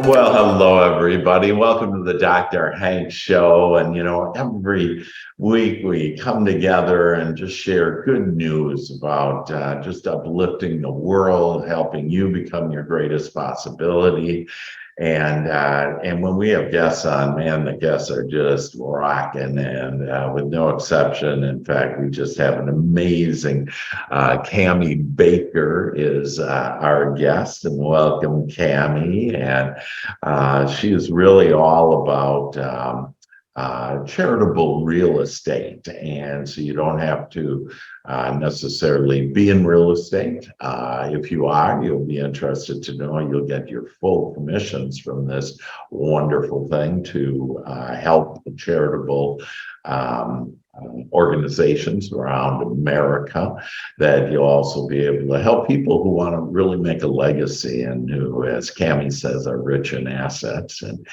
Well, hello, everybody. Welcome to the Dr. Hank Show. And, every week we come together and just share good news about just uplifting the world, helping you become your greatest possibility. And when we have guests on, man, the guests are just rocking, and with no exception. In fact, we just have an amazing Cami Baker is our guest, and welcome, Cami. And she is really all about charitable real estate. And so you don't have to necessarily be in real estate. If you are, you'll be interested to know you'll get your full commissions from this wonderful thing to help charitable organizations around America, that you'll also be able to help people who want to really make a legacy and who, as Cami says, are rich in assets. And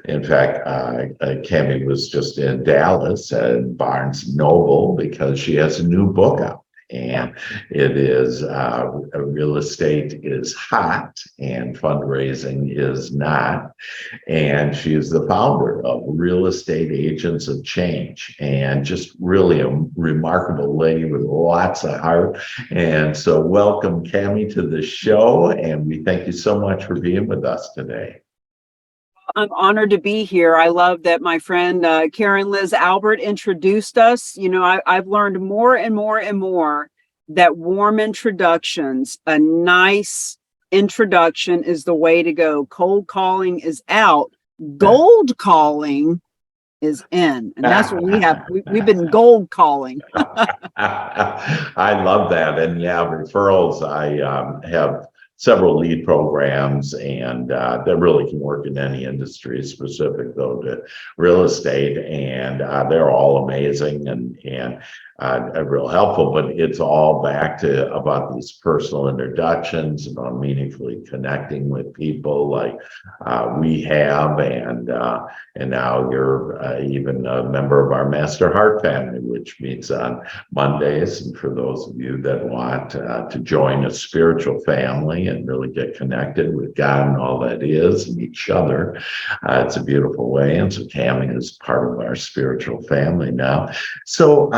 in fact, Cami was just in Dallas at Barnes Noble because she has a new book out. And it is real estate is hot and fundraising is not. And she is the founder of Real Estate Agents of Change, and just really a remarkable lady with lots of heart. And so welcome, Cami, to the show. And we thank you so much for being with us today. I'm honored to be here. I love that my friend Karen Liz Albert introduced us. I've learned more and more and more that warm introductions, a nice introduction is the way to go. Cold calling is out. Gold calling is in. And that's what we have. We've been gold calling. I love that. And yeah, referrals, I have several lead programs, and that really can work in any industry, specific though to real estate, and they're all amazing and real helpful. But it's all back to about these personal introductions, about meaningfully connecting with people like we have, and now you're even a member of our Master Heart family, which meets on Mondays. And for those of you that want to join a spiritual family and really get connected with God and all that is and each other, it's a beautiful way. And so Cami is part of our spiritual family now. So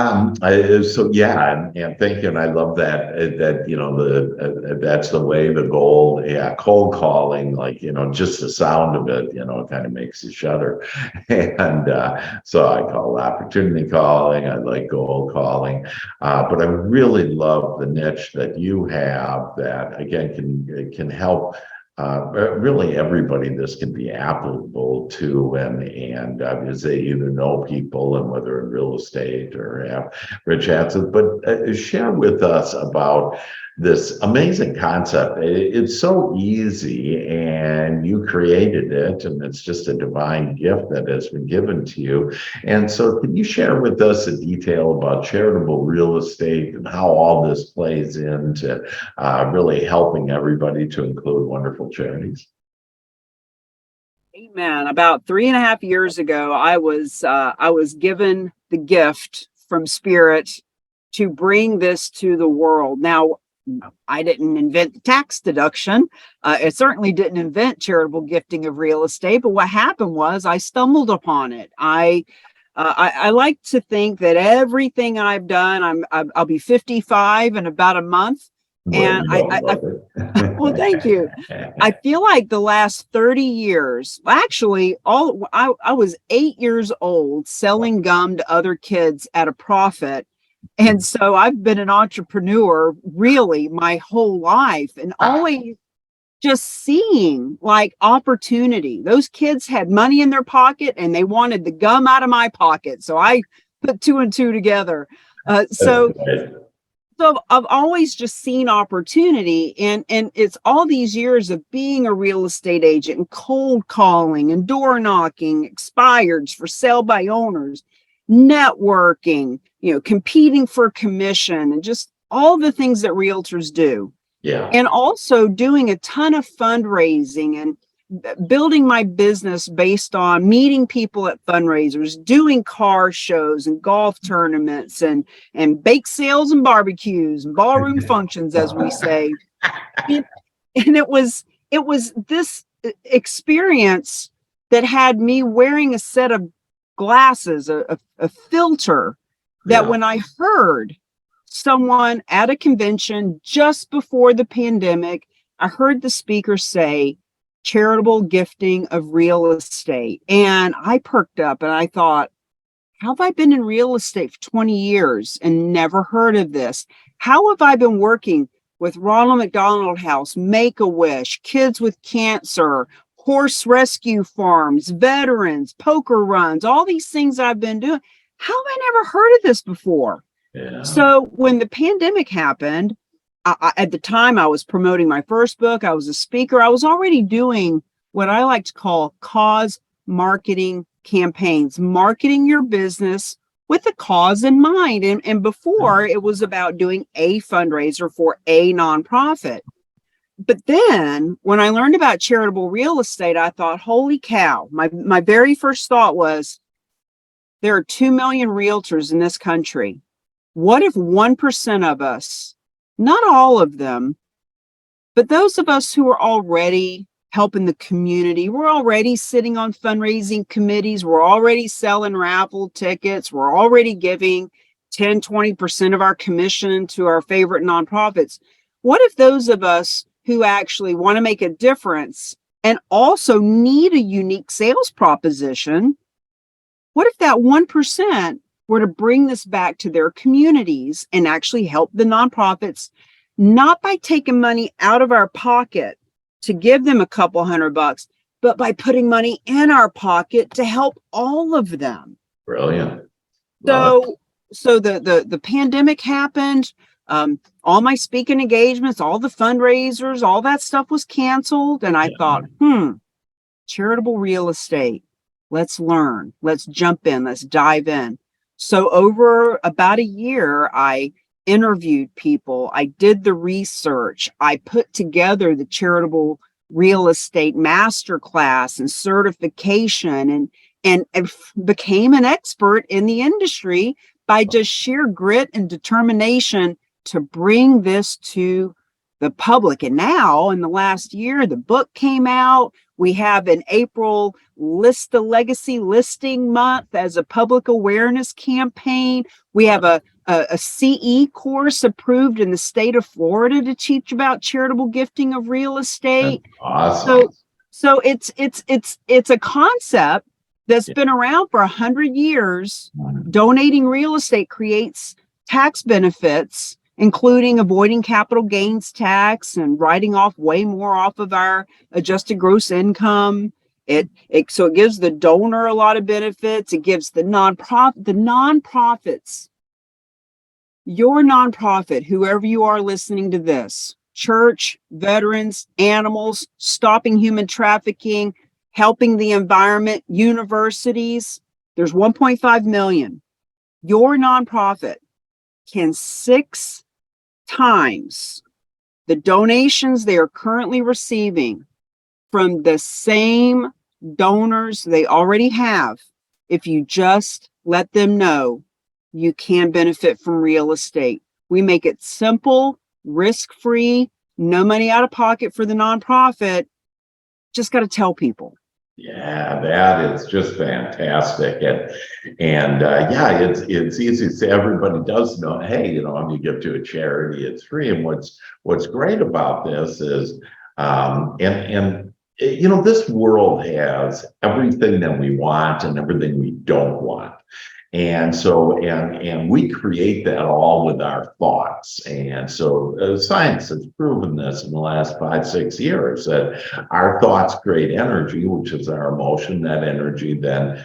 yeah, and thank you. And I love that that's the way, the goal. Yeah, cold calling, like, just the sound of it, it kind of makes you shudder. And so I call it opportunity calling. I like gold calling, but I really love the niche that you have that, again, can help really everybody this can be applicable to, and because they either know people, and whether in real estate or have rich assets. But share with us about this amazing concept. It's so easy, and you created it, and it's just a divine gift that has been given to you. And so can you share with us a detail about charitable real estate and how all this plays into really helping everybody, to include wonderful charities? Amen. About 3.5 years ago, I was given the gift from Spirit to bring this to the world. Now, I didn't invent the tax deduction. It certainly didn't invent charitable gifting of real estate. But what happened was I stumbled upon it. I like to think that everything I've done, I'll be 55 in about a month. And well, thank you. I feel like the last 30 years, actually, I was 8 years old selling gum to other kids at a profit. And so I've been an entrepreneur really my whole life, and always just seeing like opportunity. Those kids had money in their pocket and they wanted the gum out of my pocket. So I put two and two together. So I've always just seen opportunity, and it's all these years of being a real estate agent and cold calling and door knocking, expireds for sale by owners, networking, competing for commission, and just all the things that realtors do. Yeah. And also doing a ton of fundraising and building my business based on meeting people at fundraisers, doing car shows and golf tournaments and bake sales and barbecues and ballroom functions, as we say. And it was it was this experience that had me wearing a set of glasses, a filter, that Yeah. when I heard someone at a convention just before the pandemic, I heard the speaker say charitable gifting of real estate. And I perked up and I thought, how have I been in real estate for 20 years and never heard of this? How have I been working with Ronald McDonald House, Make-A-Wish, Kids with Cancer, horse rescue farms, veterans, poker runs, all these things I've been doing? How have I never heard of this before? Yeah. So when the pandemic happened, at the time I was promoting my first book, I was a speaker, I was already doing what I like to call cause marketing campaigns, marketing your business with a cause in mind. And before it was about doing a fundraiser for a nonprofit. But then when I learned about charitable real estate, I thought, holy cow, my very first thought was, there are 2 million realtors in this country. What if 1% of us, not all of them, but those of us who are already helping the community, we're already sitting on fundraising committees, we're already selling raffle tickets, we're already giving 10, 20% of our commission to our favorite nonprofits. What if those of us who actually want to make a difference and also need a unique sales proposition, what if that 1% were to bring this back to their communities and actually help the nonprofits, not by taking money out of our pocket to give them a couple $100, but by putting money in our pocket to help all of them? Brilliant. Love it. So the pandemic happened. All my speaking engagements, all the fundraisers, all that stuff was canceled. And I thought, charitable real estate. Let's learn. Let's jump in. Let's dive in. So over about a year, I interviewed people. I did the research. I put together the charitable real estate masterclass and certification and became an expert in the industry by just sheer grit and determination to bring this to the public. And now in the last year, the book came out. We have in April List the Legacy Listing Month as a public awareness campaign. We have a CE course approved in the state of Florida to teach about charitable gifting of real estate. That's awesome. So it's a concept that's been around for 100 years. Donating real estate creates tax benefits, including avoiding capital gains tax and writing off way more off of our adjusted gross income. So it gives the donor a lot of benefits. It gives the nonprofits, your nonprofit, whoever you are listening to this, church, veterans, animals, stopping human trafficking, helping the environment, universities. There's 1.5 million. Your nonprofit can 6 times the donations they are currently receiving from the same donors they already have if you just let them know you can benefit from real estate. We make it simple, risk-free, no money out of pocket for the nonprofit. Just got to tell people. Yeah, that is just fantastic. And yeah, it's easy to say. Everybody does know, hey, when you give to a charity, it's free. And what's great about this is this world has everything that we want and everything we don't want. And so, and we create that all with our thoughts. And so science has proven this in the last 5-6 years, that our thoughts create energy, which is our emotion. That energy then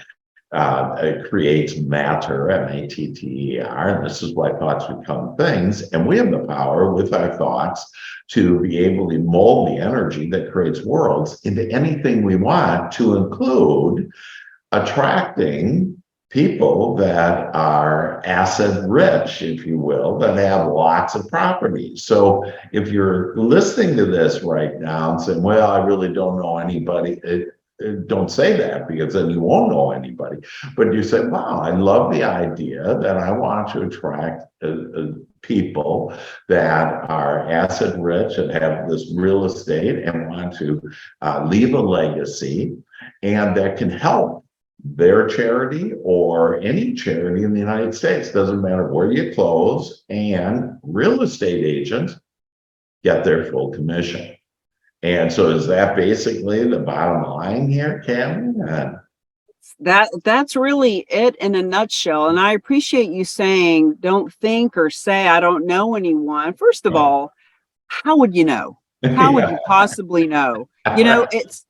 it creates matter, M-A-T-T-E-R. And this is why thoughts become things. And we have the power with our thoughts to be able to mold the energy that creates worlds into anything we want, to include attracting people that are asset rich, if you will, that have lots of properties. So if you're listening to this right now and saying, well, I really don't know anybody, don't say that because then you won't know anybody. But you say, wow, I love the idea that I want to attract people that are asset rich and have this real estate and want to leave a legacy and that can help their charity or any charity in the United States. Doesn't matter where you close, and real estate agents get their full commission. And so is that basically the bottom line here, Cami? That's really it in a nutshell. And I appreciate you saying, don't think or say, I don't know anyone. First of all, how would you know? How would you possibly know? You know, it's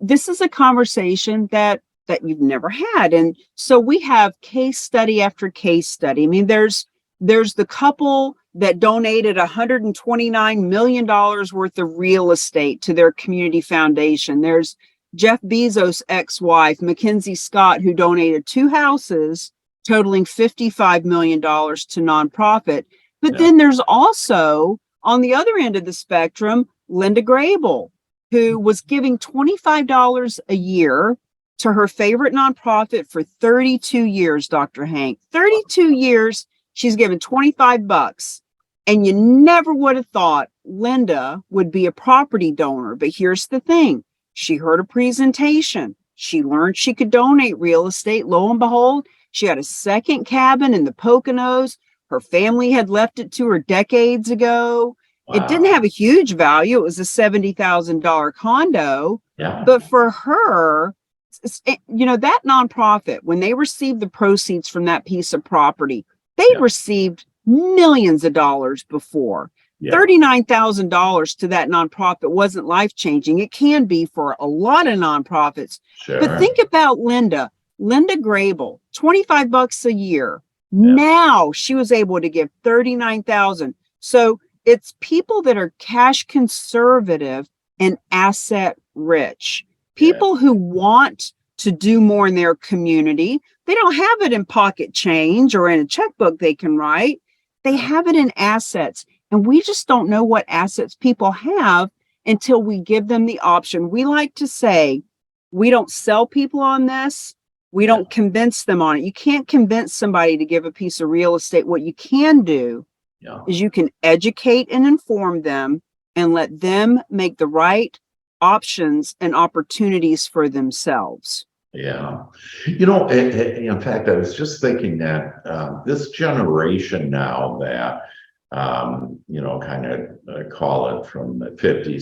this is a conversation that you've never had. And so we have case study after case study. I mean, there's the couple that donated $129 million worth of real estate to their community foundation. There's Jeff Bezos' ex-wife, Mackenzie Scott, who donated 2 houses totaling $55 million to nonprofit. But then there's also, on the other end of the spectrum, Linda Grable, who was giving $25 a year to her favorite nonprofit for 32 years, Dr. Hank. 32 years, she's given 25 bucks. And you never would have thought Linda would be a property donor. But here's the thing. She heard a presentation. She learned she could donate real estate. Lo and behold, she had a second cabin in the Poconos. Her family had left it to her decades ago. Wow. It didn't have a huge value. It was a $70,000 condo. Yeah. But for her, you know, that nonprofit, when they received the proceeds from that piece of property, they'd received millions of dollars before. $39,000 to that nonprofit wasn't life-changing. It can be for a lot of nonprofits. Sure. But think about Linda Grable, 25 bucks a year. Now she was able to give 39,000. So it's people that are cash conservative and asset rich. People who want to do more in their community. They don't have it in pocket change or in a checkbook they can write. They have it in assets. And we just don't know what assets people have until we give them the option. We like to say, we don't sell people on this. We don't convince them on it. You can't convince somebody to give a piece of real estate. What you can do is you can educate and inform them and let them make the right options and opportunities for themselves. Yeah. You know, in fact, I was just thinking that this generation now that, you know, kind of call it from the 50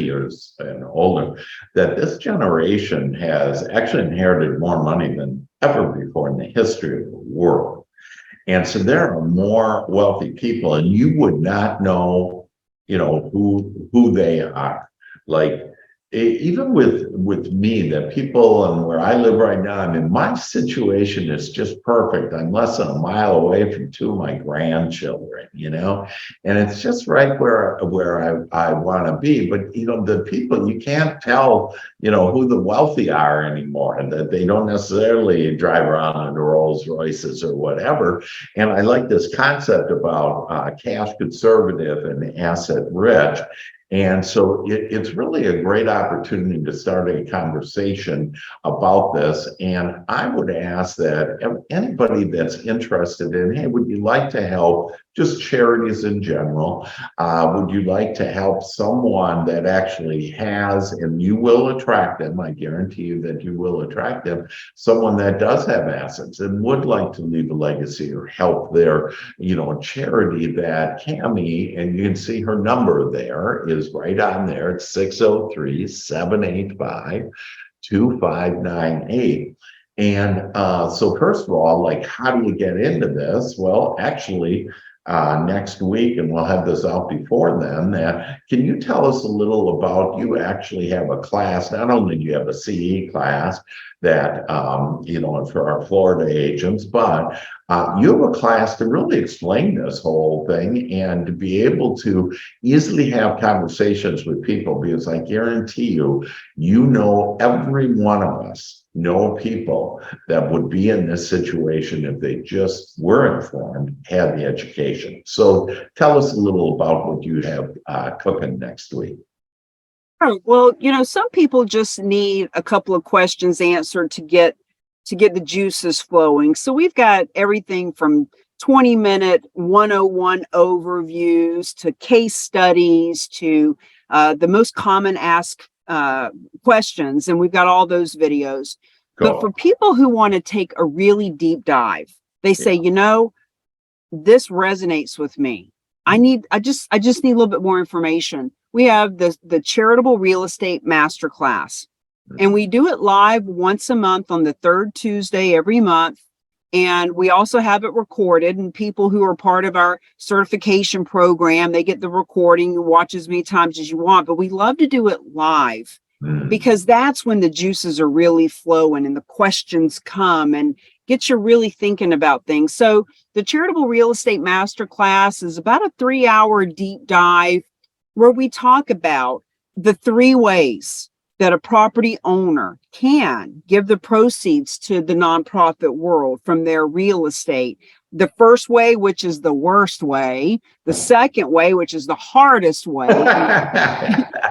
years and older, that this generation has actually inherited more money than ever before in the history of the world. And so there are more wealthy people, and you would not know, you know, who they are. Like, even with me, that people and where I live right now, I mean, my situation is just perfect. I'm less than a mile away from 2 of my grandchildren, you know, and it's just right where I want to be. But, you know, the people, you can't tell, you know, who the wealthy are anymore, and that they don't necessarily drive around in Rolls Royces or whatever. And I like this concept about cash conservative and asset rich. And so it's really a great opportunity to start a conversation about this. And I would ask that anybody that's interested in, hey, would you like to help just charities in general? Would you like to help someone that actually has, and you will attract them, I guarantee you that you will attract them, someone that does have assets and would like to leave a legacy or help their, you know, charity? That Cami, and you can see her number there, is right on there. It's 603-785-2598. And so first of all, like, how do you get into this? Well, actually, next week, and we'll have this out before then, can you tell us a little about, you actually have a class, not only do you have a CE class that, you know, for our Florida agents, but you have a class to really explain this whole thing and to be able to easily have conversations with people, because I guarantee you, you know, every one of us know people that would be in this situation if they just were informed, had the education. So tell us a little about what you have cooking next week. Oh, well, some people just need a couple of questions answered to get the juices flowing. So we've got everything from 20-minute 101 overviews to case studies to the most common asked questions, and we've got all those videos. But Cool. for people who want to take a really deep dive, they say, Yeah. this resonates with me. I just need a little bit more information. We have the charitable real estate masterclass, and we do it live once a month on the third Tuesday every month. And we also have it recorded, and people who are part of our certification program, they get the recording. You watch as many times as you want, but we love to do it live Mm. because that's when the juices are really flowing and the questions come and get you really thinking about things. So the charitable real estate masterclass is about a 3-hour deep dive where we talk about the 3 ways that a property owner can give the proceeds to the nonprofit world from their real estate. The first way, which is the worst way, the second way, which is the hardest way,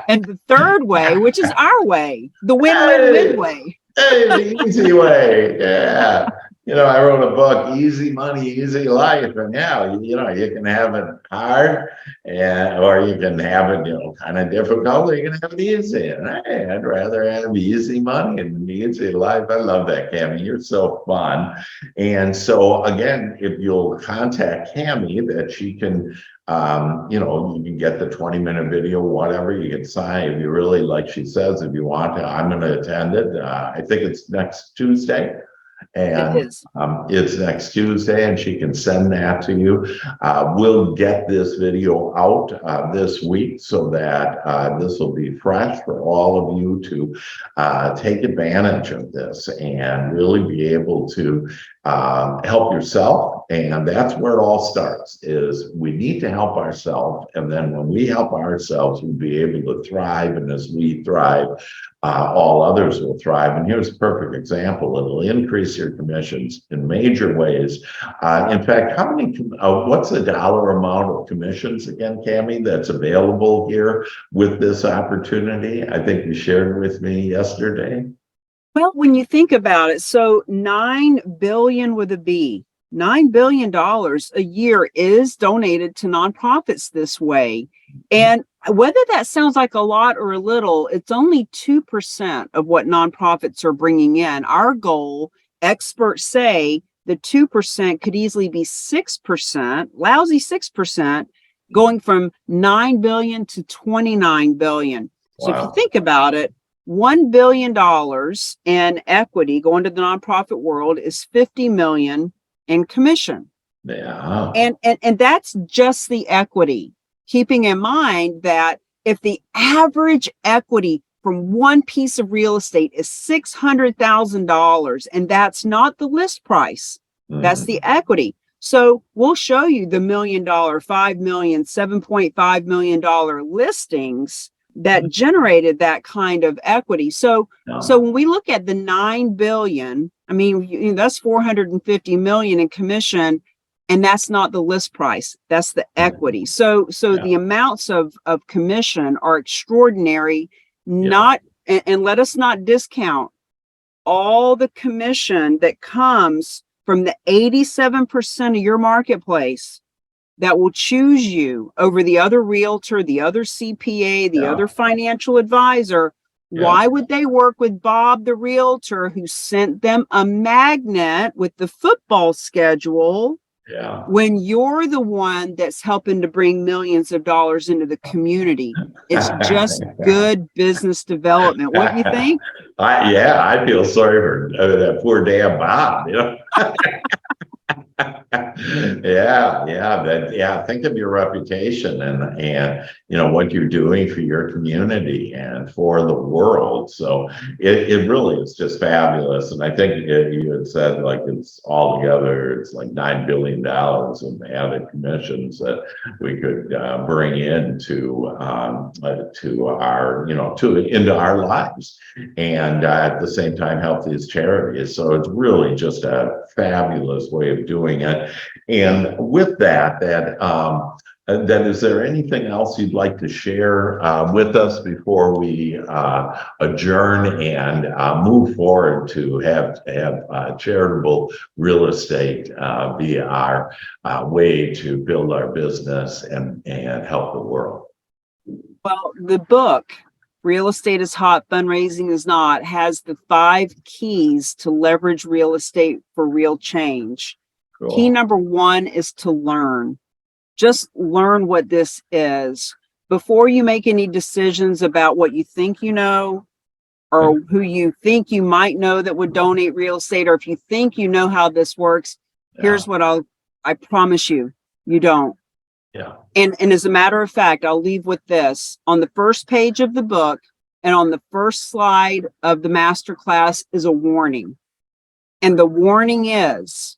and the third way, which is our way, the win-win-win Hey, way. hey, the easy way. Yeah. I wrote a book, Easy Money, Easy Life. And yeah, you can have it hard or you can have it, kind of difficult, or you can have it easy. And hey, I'd rather have easy money and easy life. I love that, Cami. You're so fun. And so again, if you'll contact Cami, that she can you can get the 20-minute video, whatever. You can sign if you really, like she says, if you want to. I'm going to attend it. I think it's next Tuesday. It And is. it's next Tuesday, and she can send that to you. We'll get this video out this week so that this will be fresh for all of you to take advantage of this and really be able to help yourself. And that's where it all starts, is we need to help ourselves. And then when we help ourselves, we'll be able to thrive. And as we thrive, all others will thrive. And here's a perfect example. It'll increase your commissions in major ways. In fact, what's the dollar amount of commissions again, Cami, that's available here with this opportunity? I think you shared with me yesterday. Well, when you think about it, so 9 billion with a B, $9 billion a year is donated to nonprofits this way. And whether that sounds like a lot or a little, it's only 2% of what nonprofits are bringing in. Our goal, experts say, the 2% could easily be 6%, lousy 6%, going from 9 billion to 29 billion. So if you Wow. think about it, $1 billion in equity going to the nonprofit world is 50 million in commission. Yeah. And that's just the equity, keeping in mind that if the average equity from one piece of real estate is $600,000, and that's not the list price, that's the equity. So we'll show you the $1 million, $5 million, $7.5 million listings that generated that kind of equity. So when we look at the 9 billion, I mean, that's 450 million in commission, and that's not the list price, that's the equity. So the amounts of commission are extraordinary. Not and let us not discount all the commission that comes from the 87% of your marketplace that will choose you over the other realtor, the other CPA, the other financial advisor. Why would they work with Bob, the realtor, who sent them a magnet with the football schedule, when you're the one that's helping to bring millions of dollars into the community? It's just good business development. What do you think? I feel sorry for that poor damn Bob, think of your reputation and what you're doing for your community and for the world. So it really is just fabulous. And I think you had said, like, it's all together, it's like $9 billion of added commissions that we could bring into our into our lives, and at the same time help these charities. So it's really just a fabulous way of doing it. And with that And then is there anything else you'd like to share with us before we adjourn and move forward to have charitable real estate be our way to build our business and help the world? Well, the book, Real Estate is Hot, Fundraising is Not, has the 5 keys to leverage real estate for real change. Cool. Key number 1 is to learn. Just learn what this is before you make any decisions about what you think you know, or who you think you might know that would donate real estate, or if you think you know how this works. Here's what I promise you, you don't. Yeah. And as a matter of fact, I'll leave with this. On the first page of the book and on the first slide of the masterclass is a warning. And the warning is,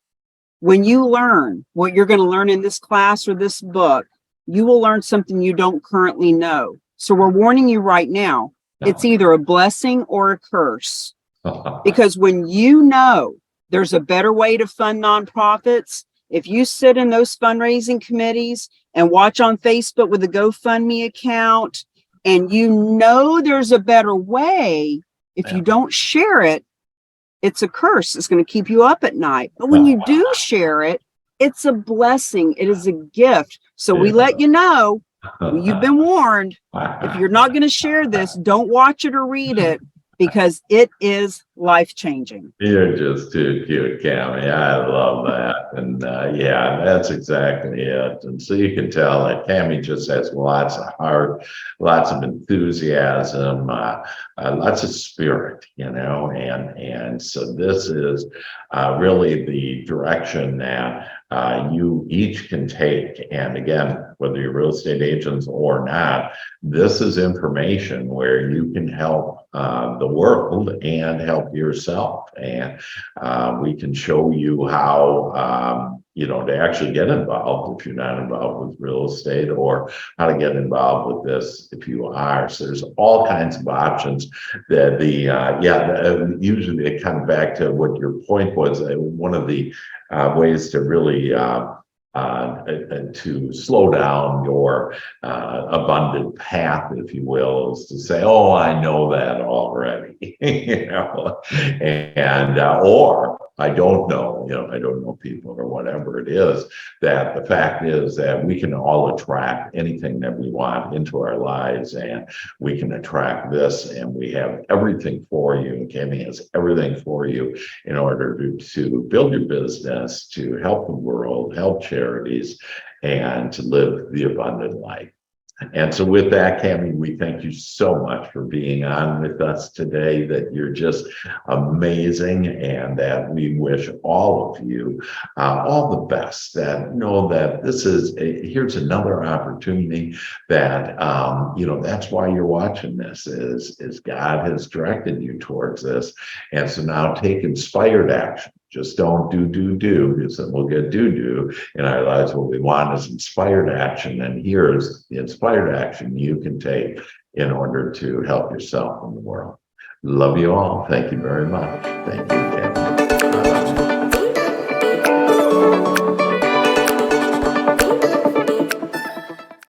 when you learn what you're going to learn in this class or this book, you will learn something you don't currently know. So we're warning you right now. It's either a blessing or a curse. Because when you know there's a better way to fund nonprofits, if you sit in those fundraising committees and watch on Facebook with a GoFundMe account, and you know there's a better way, if you don't share it, it's a curse. It's going to keep you up at night. But when you do share it, it's a blessing. It is a gift. So we let you know, you've been warned. If you're not going to share this, don't watch it or read it, because it is life-changing. You're just too cute, Cami. I love that. And yeah, that's exactly it. And so you can tell that Cami just has lots of heart, lots of enthusiasm, lots of spirit, and so this is really the direction that you each can take. And again, whether you're real estate agents or not, this is information where you can help the world and help yourself. And we can show you how, to actually get involved if you're not involved with real estate, or how to get involved with this if you are. So there's all kinds of options that usually it comes back to what your point was. One of the ways to really to slow down your abundant path, if you will, is to say, "Oh, I know that already," and or I don't know, I don't know people or whatever it is. That the fact is that we can all attract anything that we want into our lives, and we can attract this, and we have everything for you. And Cami has everything for you in order to build your business, to help the world, help charities, and to live the abundant life. And so with that, Cami, we thank you so much for being on with us today, that you're just amazing, and that we wish all of you all the best, that know that here's another opportunity that, that's why you're watching this, is God has directed you towards this. And so now take inspired action. Just don't do, because then we'll get do in our lives. What we want is inspired action. And here's the inspired action you can take in order to help yourself in the world. Love you all. Thank you very much. Thank you.